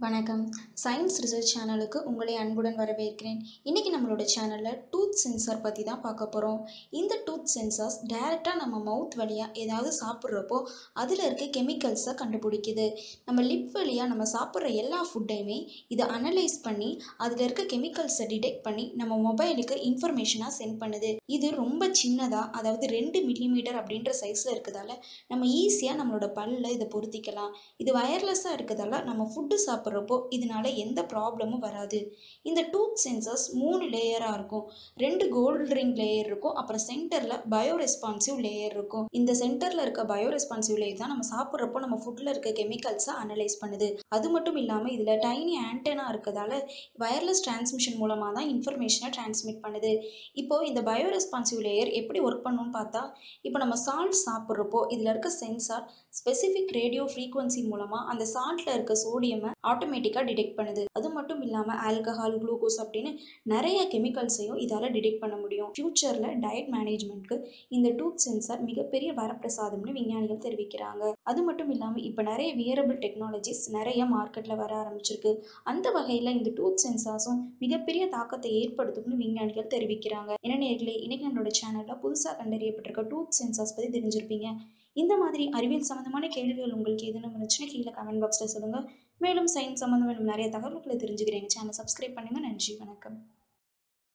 வணக்கம். Science research சேனலுக்கு உங்களை அன்புடன் வரவேற்கிறேன். இன்னைக்கு நம்மளோட சேனல்ல டூத் சென்சார் பத்தி தான் பார்க்க போறோம். இந்த டூத் சென்சார்ஸ் டைரக்ட்டா நம்ம மவுத் வழியா ஏதாவது சாப்பிட்றப்போ அதில் இருக்க கெமிக்கல்ஸை கண்டுபிடிக்குது. நம்ம லிப் வழியா நம்ம சாப்பிட்ற எல்லா ஃபுட்டையுமே இதை அனலைஸ் பண்ணி அதில் இருக்க கெமிக்கல்ஸை டிடெக்ட் பண்ணி நம்ம மொபைலுக்கு இன்ஃபர்மேஷனாக சென்ட் பண்ணுது. இது ரொம்ப சின்னதாக, அதாவது 2 மில்லிமீட்டர் அப்படின்ற சைஸில் இருக்கிறதால நம்ம ஈஸியாக நம்மளோட பல்லில் இதை பொருத்திக்கலாம். இது வயர்லெஸ்ஸாக இருக்கிறதால நம்ம ஃபுட்டு சாப்பிட்றப்போ இதனால எந்த ப்ராப்ளமும் வராது. இந்த டூத் சென்சர்ஸ் 3 லேயராக இருக்கும். 2 கோல்டு ரிங் லேயர் இருக்கும். அப்புறம் சென்டரில் பயோ ரெஸ்பான்சிவ் லேயர் இருக்கும். இந்த சென்டரில் இருக்க பயோ ரெஸ்பான்சிவ் லேயர் தான் நம்ம சாப்பிட்றப்போ நம்ம ஃபுட்டில் இருக்க கெமிக்கல்ஸை அனலைஸ் பண்ணுது. அது மட்டும் இல்லாமல் இதில் டைனி ஆண்டனா இருக்கிறதால வயர்லெஸ் டிரான்ஸ்மிஷன் மூலமாக தான் இன்ஃபர்மேஷனை டிரான்ஸ்மிட் பண்ணுது. இப்போது இந்த பயோ ரெஸ்பான்சிவ் லேயர் எப்படி ஒர்க் பண்ணணும்னு பார்த்தா, இப்போ நம்ம சால்ட் சாப்பிட்றப்போ இதில் இருக்க சென்சார் ஸ்பெசிஃபிக் ரேடியோ ஃப்ரீக்வன்சி மூலமாக அந்த சால்ட்டில் இருக்க சோடியமை ஆட்டோமேட்டிக்காக டிடெக்ட் பண்ணுது. அது மட்டும் இல்லாமல் ஆல்கஹால், குளுக்கோஸ் அப்படின்னு நிறைய கெமிக்கல்ஸையும் இதால் டிடெக்ட் பண்ண முடியும். ஃபியூச்சரில் டயட் மேனேஜ்மெண்ட்க்கு இந்த டூத் சென்சார் மிகப்பெரிய வரப்பிரசாதம்னு விஞ்ஞானிகள் தெரிவிக்கிறாங்க. அது மட்டும் இல்லாமல் இப்போ நிறைய வியரபிள் டெக்னாலஜிஸ் நிறைய மார்க்கெட்டில் வர ஆரம்பிச்சிருக்கு. அந்த வகையில் இந்த டூத் சென்சார்ஸும் மிகப்பெரிய தாக்கத்தை ஏற்படுத்தும்னு விஞ்ஞானிகள் தெரிவிக்கிறாங்க. என்ன நேயர்களே, இன்னைக்கு நம்மளோட சேனலில் புதுசாக கண்டறியப்பட்டிருக்க டூத் சென்சார்ஸ் பற்றி தெரிஞ்சிருப்பீங்க. இந்த மாதிரி அறிவியல் சம்மந்தமான கேள்விகள் உங்களுக்கு எதுவும் இருந்துச்சுன்னா கீழே கமெண்ட் பாக்ஸில் சொல்லுங்கள். மேலும் சயின்ஸ் சம்மந்தமான நிறைய தகவல்களை தெரிஞ்சுக்கிறேன். சேனல் சப்ஸ்கிரைப் பண்ணுங்கள். நன்றி, வணக்கம்.